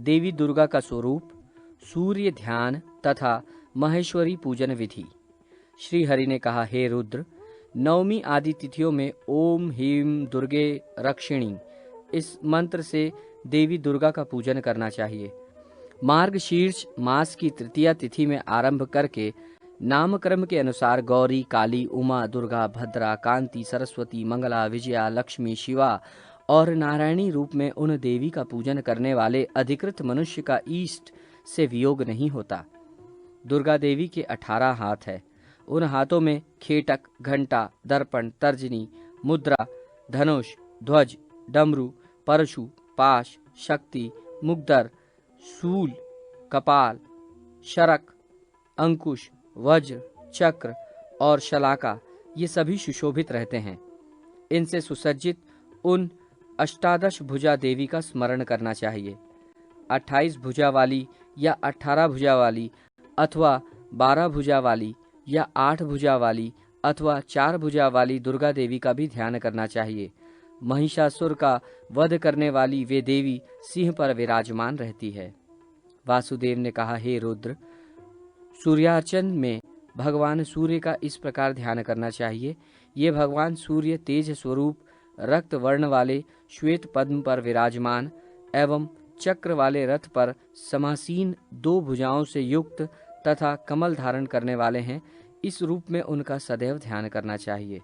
देवी दुर्गा का स्वरूप, सूर्य ध्यान तथा महेश्वरी पूजन विधि। श्री हरि ने कहा, हे रुद्र, नवमी आदि तिथियों में ओम ह्रीं दुर्गे रक्षिणी इस मंत्र से देवी दुर्गा का पूजन करना चाहिए। मार्गशीर्ष मास की तृतीया तिथि में आरंभ करके नामक्रम के अनुसार गौरी, काली, उमा, दुर्गा, भद्रा, कांति, सरस्वती, मंगला, विजया, लक्ष्मी, शिवा और नारायणी रूप में उन देवी का पूजन करने वाले अधिकृत मनुष्य का ईष्ट से वियोग नहीं होता। दुर्गा देवी के 18 हाथ है। उन हाथों में खेटक, घंटा, दर्पण, तर्जनी, मुद्रा, धनुष, ध्वज, डमरू, परशु, पाश, शक्ति, मुग्दर, शूल, कपाल, शरक, अंकुश, वज्र, चक्र और शलाका ये सभी सुशोभित रहते हैं। इनसे सुसज्जित उन अष्टादश भुजा देवी का स्मरण करना चाहिए। 28 भुजा वाली या 18 भुजा वाली अथवा 12 भुजा वाली या 8 भुजा वाली अथवा 4 भुजा वाली दुर्गा देवी का भी ध्यान करना चाहिए। महिषासुर का वध करने वाली वे देवी सिंह पर विराजमान रहती है। वासुदेव ने कहा, हे रुद्र, सूर्यार्चन में भगवान सूर्य का इस प्रकार ध्यान करना चाहिए। ये भगवान सूर्य तेज स्वरूप रक्त वर्ण वाले श्वेत पद्म पर विराजमान एवं चक्र वाले रथ पर समासीन 2 भुजाओं से युक्त तथा कमल धारण करने वाले हैं। इस रूप में उनका सदैव ध्यान करना चाहिए।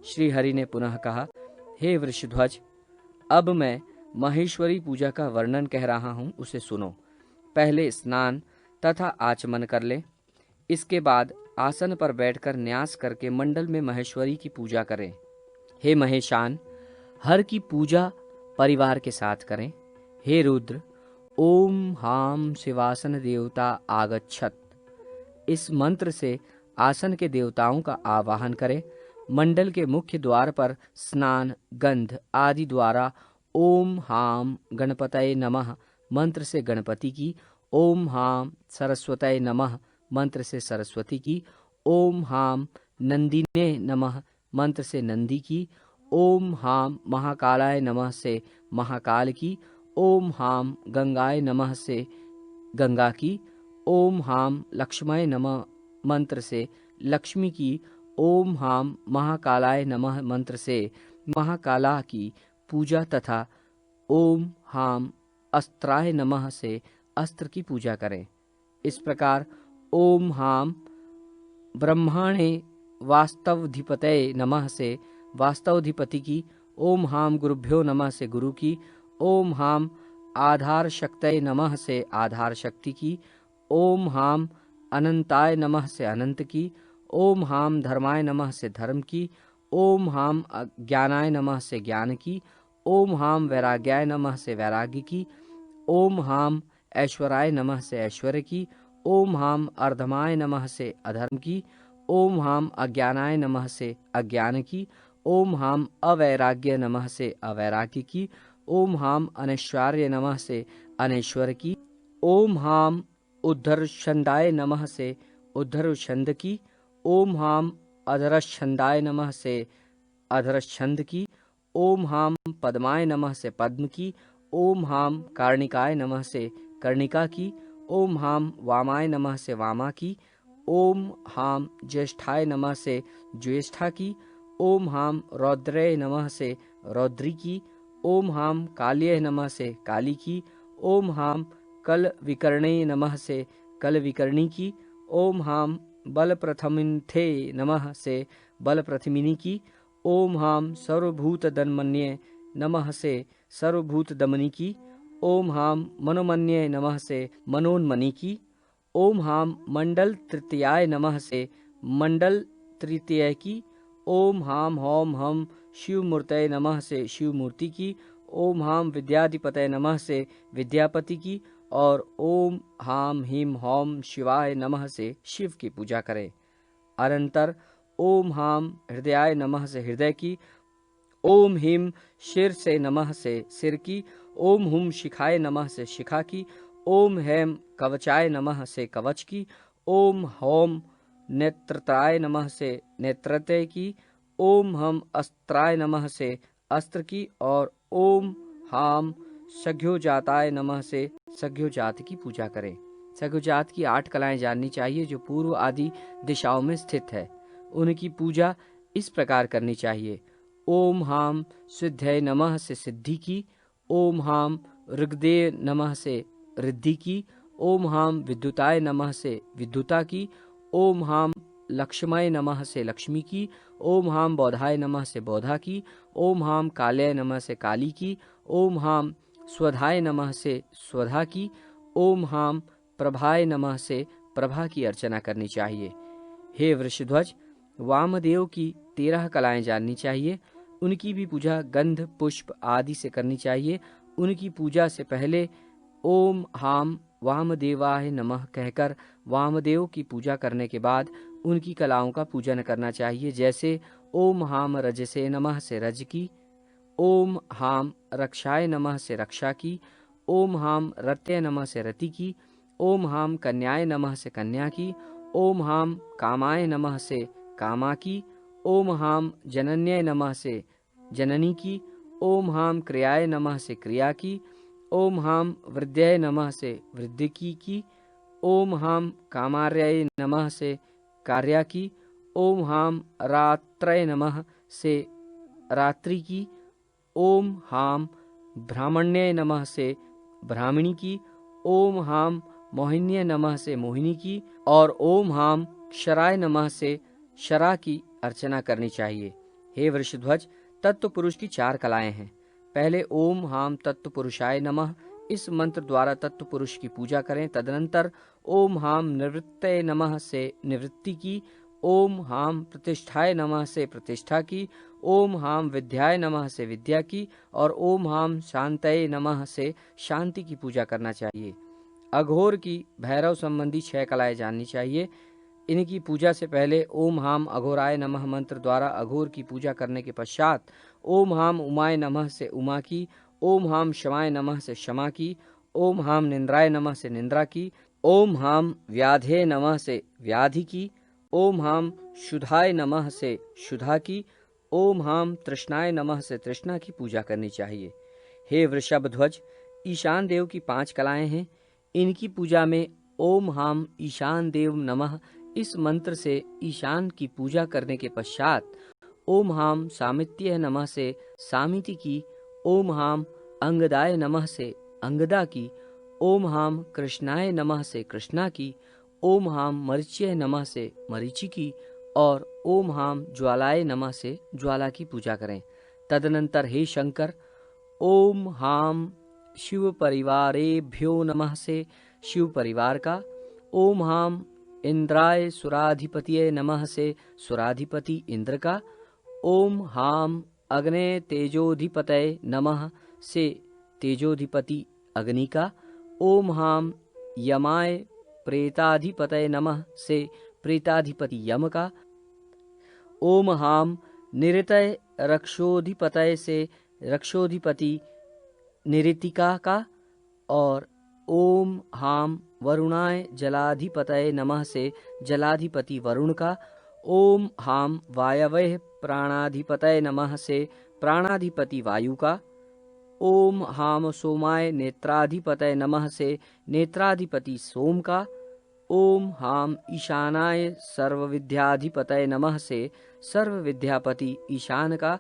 श्री हरि ने पुनः कहा, हे वृषध्वज, अब मैं महेश्वरी पूजा का वर्णन कह रहा हूँ, उसे सुनो। पहले स्नान तथा आचमन कर ले। इसके बाद आसन पर बैठकर न्यास करके मंडल में महेश्वरी की पूजा करें। हे महेशान, हर की पूजा परिवार के साथ करें। हे रुद्र, ओम हाम शिवासन देवता आगच्छत इस मंत्र से आसन के देवताओं का आवाहन करें। मंडल के मुख्य द्वार पर स्नान, गंध आदि द्वारा ओम हाम गणपतये नमः मंत्र से गणपति की, ओम हाम सरस्वतये नमः मंत्र से सरस्वती की, ओम हाम नंदिने नमः मंत्र से नंदी की, ओम हाम महाकालाय नमः से महाकाल की, ओम हाम गंगाय नमः से गंगा की, ओम हाम लक्ष्मय नमः मंत्र से लक्ष्मी की, ओम हाम महाकालाय नमः मंत्र से महाकाला की पूजा तथा ओम हाम अस्त्राय नमः से अस्त्र की पूजा करें। इस प्रकार ओम हाम ब्रह्माणे वास्तवधिपतये नमः से वास्तवधिपति की, ओम हाम गुरुभ्यो नमः से गुरु की, ओम हाम आधार शक्तये नमः से आधार शक्ति की, ओम हाम अनंताय नमः से अनंत की, ओम हाम धर्माय नमः से धर्म की, ओम हाम ज्ञानाय नमः से ज्ञान की, ओम हाम वैराग्याय नमः से वैराग्य की, ओम हाम ऐश्वर्याय नमः से ऐश्वर्य की, ओम हाम अर्धमाय नमः से अधर्म की, ओम हाम अज्ञानाय नमः से अज्ञान की, ओम हाम अवैराग्य नमः से अवैराग्य की, ओम हाम अनैश्वर्य नमः से अनैश्वर की, ओम हाम उद्धरछंदाय नमः से उद्धरछंद की, ओम हाम अधरछंदाय नमः से अधरछंद की, ओम हाम पद्माय नमः से पद्म की, ओम हाम कार्णिकाय नमः से कर्णिका की, ओम हाम वामाय नमः से वामा की, ओम हाम ज्येष्ठाय नमः से ज्येष्ठा की, ओम हाम रौद्रय नमः से रौद्री की, ओम हाम काल्ये नमः से काली की, ओम हाम कल विकर्णे नमः से कल विकर्णी की, ओम हाम बल प्रथमिन्थे नमः से बल प्रथमिनी की, ओम हाम सर्वभूत दन्मन्ये नमः से सर्वभूत दमनी की, ओम हाम मनोमन्ये नमः से मनोन्मनी की, ओम हाम मंडल तृतीयाय नमः से मंडल तृतीय की, ओम हाम होम हम शिव मूर्तये नमः से शिव मूर्ति की, ओम हाम विद्याधिपतये नमः से विद्यापति की और ओम हाम ह्रीं होम शिवाय नमः से शिव की पूजा करें। अनंतर ओम हाम हृदयाय नमः से हृदय की, ओम ह्रीं शिर से नमः से सिर की, ओम हुम शिखाय नमः से शिखा की, ओम हेम कवचाय नमः से कवच की, ओम होम नेत्रत्राय नमः से नेत्रत्रय की, ओम हम अस्त्राय नमः से अस्त्र की और ओम हाम सघ्योजाताय नमः से सघ्योजात की पूजा करें। सघ्योजात की 8 कलाएं जाननी चाहिए जो पूर्व आदि दिशाओं में स्थित है। उनकी पूजा इस प्रकार करनी चाहिए। ओम हाम सिद्धय नमः से सिद्धि की। ओम हाम ऋग्देय नमः से रिद्धि की। ओम हाम विद्युताय नमः से विद्युता की। ओम हाम लक्ष्मय नमः से लक्ष्मी की। ओम हाम बौधाय नमः से बौधा की। ओम हाम कालय नमः से काली की। ओम हाम स्वधाय नमः से स्वधा की। ओम हाम प्रभाय नमः से प्रभा की अर्चना करनी चाहिए। हे वृषध्वज, वामदेव की 13 कलाएं जाननी चाहिए। उनकी भी पूजा गंध पुष्प आदि से करनी चाहिए। उनकी पूजा से पहले ओम हाम वामदेवाय नमः कहकर वामदेव की पूजा करने के बाद उनकी कलाओं का पूजन करना चाहिए, जैसे ओम हाम रजसे नमः से रज की। ओम हाम रक्षाय नमः से रक्षा की। ओम हाम रत्य नमः से रति की। ओम हाम कन्याय नमः से कन्या की। ओम हाम कामाय नमः से कामा की। ओम हाम जनन्य नमः से जननी की। ओम हाम क्रियाय नमः से क्रिया की। ओम हाम वृद्ध्यै नमः से वृद्धि की। ओम हाम कामार्याय नमः से कार्या की। ओम हाम रात्रय नमः से रात्रि की। ओम हाम ब्राह्मण्य नमः से ब्राह्मणी की। ओम हाम मोहिन्य नमः से मोहिनी की। और ओम हाम क्षराय नमः से क्षरा की अर्चना करनी चाहिए। हे वृषध्वज, तत्व पुरुष की 4 कलाएं हैं। पहले ओम हाम तत्व पुरुषाय नमः इस मंत्र द्वारा तत्व पुरुष की पूजा करें। तदनंतर ओम हाम निवृत्तये नमः से निवृत्ति की। ओम हाम प्रतिष्ठाय नमः से प्रतिष्ठा की। ओम हाम विद्याय नमः से विद्या की। और ओम हाम शांतये नमः से शांति की पूजा करना चाहिए। अघोर की भैरव संबंधी 6 कलाएं जाननी चाहिए। इनकी पूजा से पहले ओम हाम अघोराय नमः मंत्र द्वारा अघोर की पूजा करने के पश्चात ओम हाम उमाय नमः से उमा की। ओम हाम शमाय नमः से क्षमा की। ओम हाम निंद्राय नमः से निंद्रा की। ओम हाम व्याधे नमः से व्याधि की। ओम हाम शुद्धाय नमः से शुद्धा की। ओम हाम तृष्णाय नमः से तृष्णा की पूजा करनी चाहिए। हे वृषभ ध्वज, ईशान देव की 5 कलाएं हैं। इनकी पूजा में ओम हाम ईशान देव नमः इस मंत्र से ईशान की पूजा करने के पश्चात ओम हाम सामित्य नमः से सामिति की। ओम हाम अंगदाय नमः से अंगदा की। ओम हाम कृष्णाय नमः से कृष्णा की। ओम हाम मरीच्य नमः से मरीचि की। और ओम हाम ज्वालाय नमः से ज्वाला की पूजा करें। तदनंतर हे शंकर, ओम हाम शिव परिवारेभ्यो नमः से शिव परिवार का। ओम हाम इंद्राय सुराधिपतिये नमः से सुराधिपति इंद्र का। ओम हाम अग्ने तेजोधिपतये नमः से तेजोधिपति अग्नि का। ओम हाम यमाय प्रेताधिपतये नमः से प्रेताधिपति यम का। ओम हाम निरतय रक्षोधिपतये से रक्षोधिपति निरितिका का। और ओम हाम वरुणाय जलाधिपतये नमः से जलाधिपति वरुण का। ओम हाम वायवः प्राणाधिपतये नमः से प्राणाधिपति वायु का। ओम हाम सोमाय नेत्राधिपतये नमः से नेत्राधिपति सोम का। ओम हाम ईशानाय सर्वविद्याधिपतये नमः से सर्वविद्यापति ईशान का।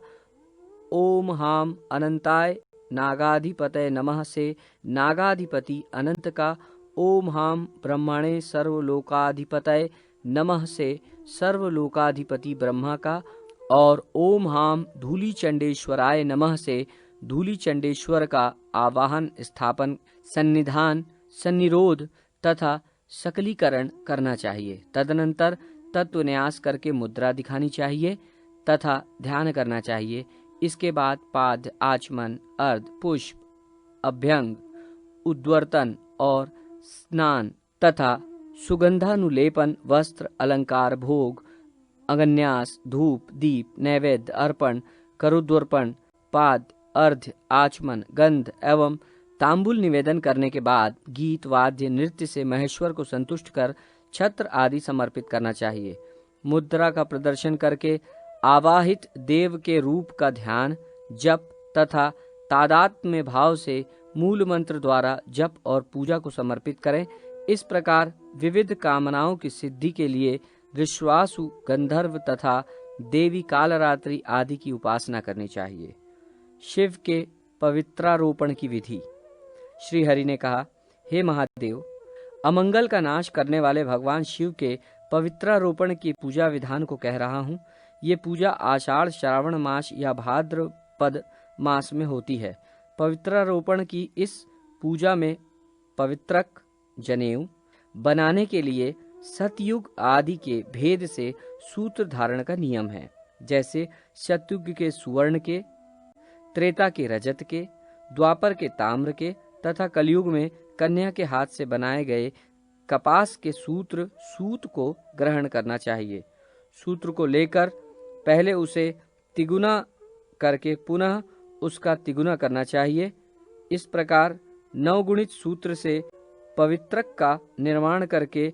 ओम हाम अनंताय नागाधिपतये नमः से नागाधिपति अनंत का। ओम हाम ब्रह्मणे सर्वलोकाधिपतये नमः से सर्वलोकाधिपति ब्रह्मा का। और ओम हाम धूलिचंडेश्वराय नमः से धूलिचंडेश्वर का आवाहन स्थापन सन्निधान सन्निरोध तथा सकलीकरण करना चाहिए। तदनंतर तत्व न्यास करके मुद्रा दिखानी चाहिए तथा ध्यान करना चाहिए। इसके बाद पाद आचमन अर्ध पुष्प अभ्यंग उद्वर्तन और स्नान तथा सुगंधानुलेपन वस्त्र अलंकार भोग अगन्यास धूप दीप नैवेद्य अर्पण करुद्वर्पण पाद अर्घ्य आचमन गंध एवं तांबुल निवेदन करने के बाद गीत वाद्य नृत्य से महेश्वर को संतुष्ट कर छत्र आदि समर्पित करना चाहिए। मुद्रा का प्रदर्शन करके आवाहित देव के रूप का ध्यान जप तथा तादात्म्य भाव से मूल मंत्र द्वारा जप और पूजा को समर्पित करें। इस प्रकार विविध कामनाओं की सिद्धि के लिए विश्वासु, गंधर्व तथा देवी कालरात्रि आदि की उपासना करनी चाहिए। शिव के पवित्रारोपण की विधि। श्री हरि ने कहा, हे महादेव, अमंगल का नाश करने वाले भगवान शिव के पवित्रारोपण की पूजा विधान को कह रहा हूँ। ये पूजा आषाढ़, श्रावण मास या भाद्रपद मास में होती है। पवित्रारोपण की इस पूजा में पवित्रक, जनेऊ बनाने के लिए सतयुग आदि के भेद से सूत्र धारण का नियम है। जैसे सतयुग के सुवर्ण के, त्रेता के रजत के, द्वापर के ताम्र के तथा कलयुग में कन्या के हाथ से बनाए गए कपास के सूत को ग्रहण करना चाहिए। सूत्र को लेकर पहले उसे तिगुना करके पुनः उसका तिगुना करना चाहिए। इस प्रकार नवगुणित सूत्र से पवित्रक का निर्माण करके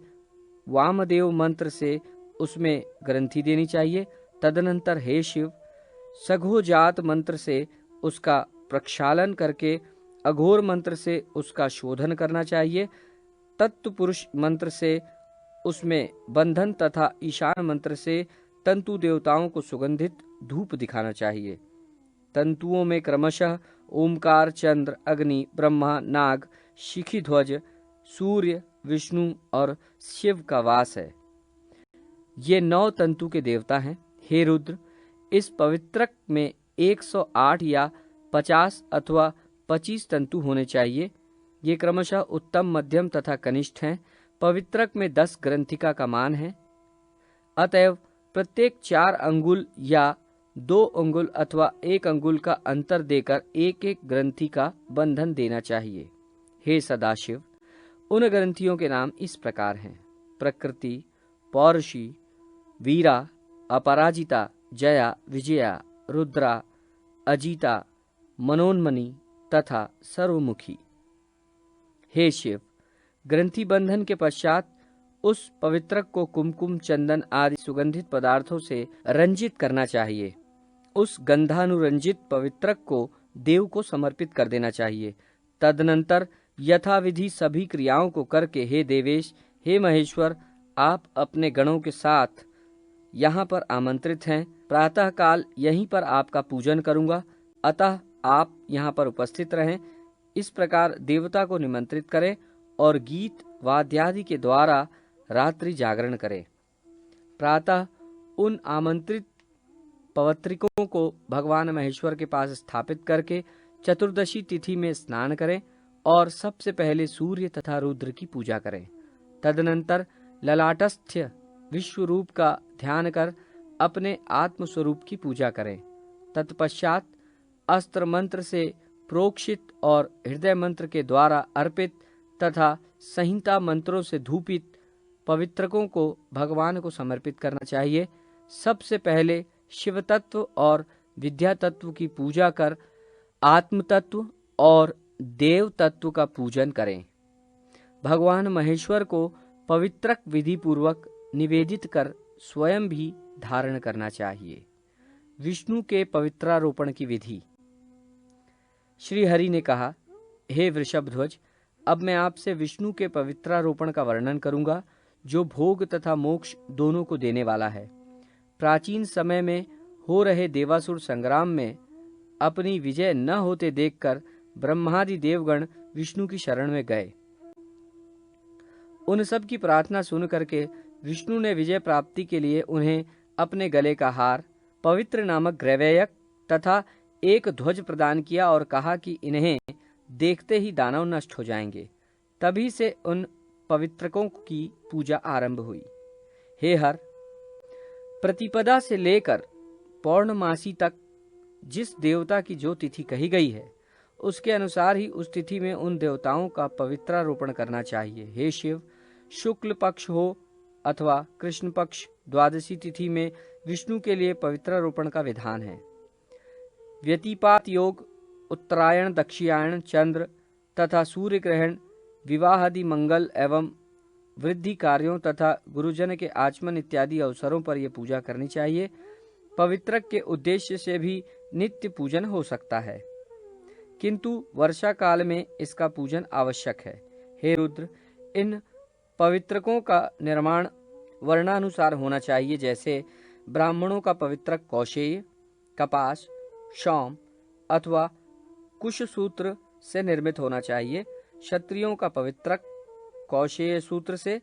वामदेव मंत्र से उसमें ग्रंथि देनी चाहिए। तदनंतर हे शिव, सघोजात मंत्र से उसका प्रक्षालन करके अघोर मंत्र से उसका शोधन करना चाहिए। तत्पुरुष मंत्र से उसमें बंधन तथा ईशान मंत्र से तंतु देवताओं को सुगंधित धूप दिखाना चाहिए। तंतुओं में क्रमशः ओमकार, चंद्र, अग्नि, ब्रह्मा, नाग, शिखी ध्वज, सूर्य, विष्णु और शिव का वास है। ये 9 तंतु के देवता हैं। हे रुद्र, इस पवित्रक में 108 या 50 अथवा 25 तंतु होने चाहिए। ये क्रमशः उत्तम, मध्यम तथा कनिष्ठ हैं। पवित्रक में 10 ग्रंथिका का मान है। अतएव प्रत्येक 4 अंगुल या 2 अंगुल अथवा 1 अंगुल का अंतर देकर एक एक ग्रंथि का बंधन देना चाहिए। हे सदाशिव, उन ग्रंथियों के नाम इस प्रकार हैं: प्रकृति, पौरुषी, वीरा, अपराजिता, जया, विजया, रुद्रा, अजिता, मनोन्मनी तथा सर्वमुखी। हे शिव, ग्रंथि बंधन के पश्चात उस पवित्रक को कुमकुम, चंदन आदि सुगंधित पदार्थों से रंजित करना चाहिए। उस गंधानुरंजित पवित्रक को देव को समर्पित कर देना चाहिए। तदनंतर यथाविधि सभी क्रियाओं को करके हे देवेश, हे महेश्वर, आप अपने गणों के साथ यहाँ पर आमंत्रित हैं। प्रातः काल यहीं पर आपका पूजन करूंगा, अतः आप यहाँ पर उपस्थित रहें। इस प्रकार देवता को निमंत्रित करें और गीत वाद्यादि के द्वारा रात्रि जागरण करें। प्रातः उन आमंत्रित पवित्रिकों को भगवान महेश्वर के पास स्थापित करके चतुर्दशी तिथि में स्नान करें और सबसे पहले सूर्य तथा रुद्र की पूजा करें। तदनंतर ललाटस्थ विश्व रूप का ध्यान कर अपने आत्म स्वरूप की पूजा करें। तत्पश्चात अस्त्र मंत्र से प्रोक्षित और हृदय मंत्र के द्वारा अर्पित तथा संहिता मंत्रों से धूपित पवित्रकों को भगवान को समर्पित करना चाहिए। सबसे पहले शिव तत्व और विद्या तत्व की पूजा कर आत्म तत्व और देव तत्व का पूजन करें। भगवान महेश्वर को पवित्रक विधि पूर्वक निवेदित कर स्वयं भी धारण करना चाहिए। विष्णु के पवित्रारोपण की विधि। श्री हरि ने कहा, हे वृषभध्वज, अब मैं आपसे विष्णु के पवित्रारोपण का वर्णन करूंगा, जो भोग तथा मोक्ष दोनों को देने वाला है। प्राचीन समय में हो रहे देवासुर संग्राम में अपनी विजय न होते देखकर ब्रह्मादि देवगण विष्णु की शरण में गए। उन सब की प्रार्थना सुन करके विष्णु ने विजय प्राप्ति के लिए उन्हें अपने गले का हार, पवित्र नामक ग्रैवेयक तथा एक ध्वज प्रदान किया और कहा कि इन्हें देखते ही दानव नष्ट हो जाएंगे। तभी से उन पवित्रकों की पूजा आरंभ हुई। हे हर, प्रतिपदा से लेकर पौर्णमासी तक जिस देवता की जो तिथि कही गई है, उसके अनुसार ही उस तिथि में उन देवताओं का पवित्रारोपण करना चाहिए। हे शिव, शुक्ल पक्ष हो अथवा कृष्ण पक्ष द्वादशी तिथि में विष्णु के लिए पवित्रारोपण का विधान है। व्यतिपात योग, उत्तरायण, दक्षिणायन, चंद्र तथा सूर्य ग्रहण, विवाहादि मंगल एवं वृद्धि कार्यों तथा गुरुजन के आचमन इत्यादि अवसरों पर यह पूजा करनी चाहिए। पवित्रक के उद्देश्य से भी नित्य पूजन हो सकता है। किंतु वर्षा काल में इसका पूजन आवश्यक है। हे रुद्र, इन पवित्रकों का निर्माण वर्णानुसार होना चाहिए, जैसे ब्राह्मणों का पवित्रक कौशेय, कपास, शौम अथवा कुशसूत्र से निर्मित होना चाहिए। क्षत्रियों का पवित्रक कौशेय सूत्र से,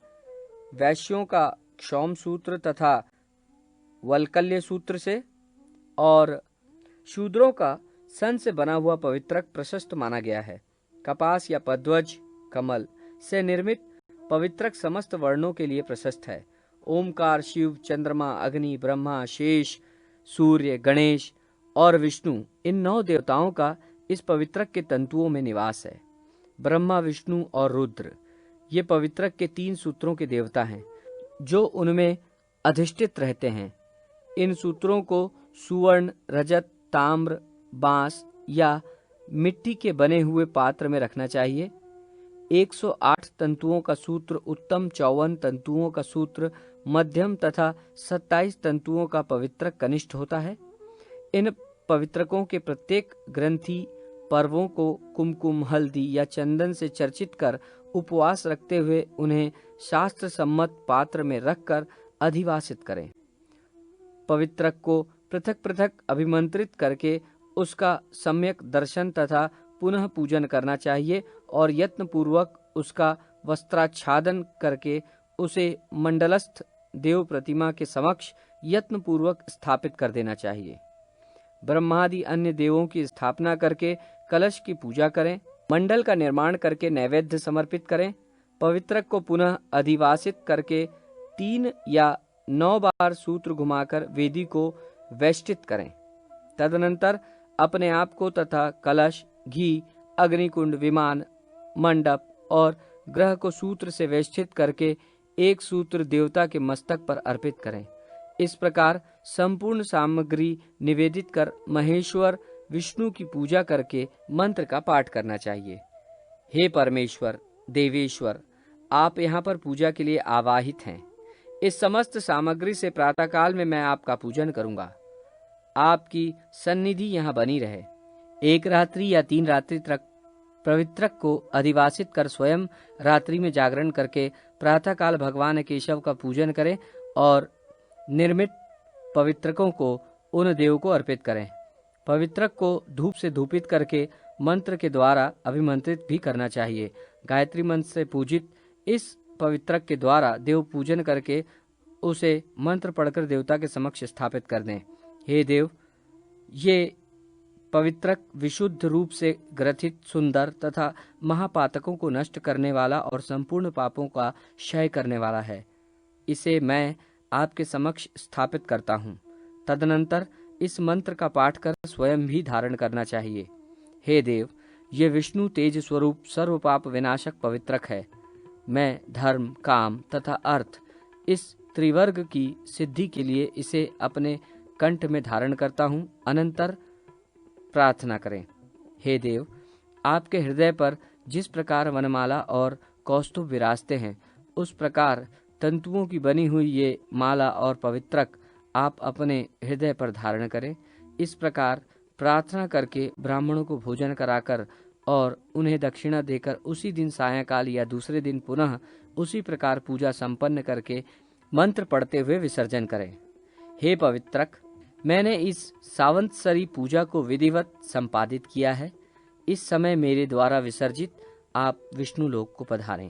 वैश्यों का क्षौम सूत्र तथा वल्कल्य सूत्र से और शूद्रों का सन से बना हुआ पवित्रक प्रशस्त माना गया है। कपास या पद्वज कमल से निर्मित पवित्रक समस्त वर्णों के लिए प्रशस्त है। ओमकार, शिव, चंद्रमा, अग्नि, ब्रह्मा, शेष, सूर्य, गणेश और विष्णु, इन 9 देवताओं का इस पवित्रक के तंतुओं में निवास है। ब्रह्मा, विष्णु और रुद्र ये पवित्रक के 3 सूत्रों के देवता हैं, जो उनमें अधिष्ठित रहते हैं। इन सूत्रों को सुवर्ण, रजत, ताम्र, बांस या मिट्टी के बने हुए पात्र में रखना चाहिए। 108 तंतुओं का सूत्र उत्तम, 54 तंतुओं का सूत्र मध्यम तथा 27 तंतुओं का पवित्रक कनिष्ठ होता है। इन पवित्रकों के प्रत्येक ग्रंथि पर्वों को कुमकुम, हल्दी या चंदन से चर्चित कर उपवास रखते हुए उन्हें शास्त्र सम्मत पात्र में रखकर अधिवासित करें। पवित्रक को पृथक पृथक अभिमंत्रित करके उसका सम्यक दर्शन तथा पुनः पूजन करना चाहिए और यत्न पूर्वक उसका वस्त्राच्छादन करके उसे मंडलस्थ देव प्रतिमा के समक्ष यत्न पूर्वक स्थापित कर देना चाहिए। ब्रह्मादि अन्य देवों की स्थापना करके कलश की पूजा करें। मंडल का निर्माण करके नैवेद्य समर्पित करें। पवित्रक को पुनः अधिवासित करके 3 या 9 बार सूत्र घुमाकर वेदी को वेष्टित करें। तदनंतर अपने आप को तथा कलश, घी, अग्निकुंड, विमान, मंडप और ग्रह को सूत्र से वेष्टित करके एक सूत्र देवता के मस्तक पर अर्पित करें। इस प्रकार संपूर्ण सामग्री निवेदित कर महेश्वर विष्णु की पूजा करके मंत्र का पाठ करना चाहिए। हे परमेश्वर, देवेश्वर, आप यहाँ पर पूजा के लिए आवाहित हैं। इस समस्त सामग्री से प्रातःकाल में मैं आपका पूजन करूंगा। आपकी सन्निधि यहाँ बनी रहे। 1 रात्रि या 3 रात्रि तक पवित्रक को अधिवासित कर स्वयं रात्रि में जागरण करके प्रातःकाल भगवान केशव का पूजन करें और निर्मित पवित्रकों को उन देव को अर्पित करें। पवित्रक को धूप से धूपित करके मंत्र के द्वारा अभिमंत्रित भी करना चाहिए। गायत्री मंत्र से पूजित इस पवित्रक के द्वारा देव पूजन करके उसे मंत्र पढ़कर देवता के समक्ष स्थापित कर दें। हे देव, ये पवित्रक विशुद्ध रूप से ग्रथित, सुंदर तथा महापातकों को नष्ट करने वाला और संपूर्ण पापों का क्षय करने वाला है। इसे मैं आपके समक्ष स्थापित करता हूँ। तदनंतर इस मंत्र का पाठ कर स्वयं भी धारण करना चाहिए। हे देव, ये विष्णु तेज स्वरूप सर्व पाप विनाशक पवित्रक है। मैं धर्म, काम तथा अर्थ, इस त्रिवर्ग की सिद्धि के लिए इसे अपने कंठ में धारण करता हूँ। अनंतर प्रार्थना करें। हे देव, आपके हृदय पर जिस प्रकार वनमाला और कौस्तुभ विराजते हैं, उस प्रकार तंतुओं की बनी हुई ये माला और पवित्रक आप अपने हृदय पर धारण करें। इस प्रकार प्रार्थना करके ब्राह्मणों को भोजन कराकर और उन्हें दक्षिणा देकर उसी दिन सायंकाल या दूसरे दिन पुनः उसी प्रकार पूजा संपन्न करके मंत्र पढ़ते हुए विसर्जन करें। हे पवित्रक, मैंने इस सावंतसरी पूजा को विधिवत संपादित किया है। इस समय मेरे द्वारा विसर्जित आप विष्णु लोक को पधारें।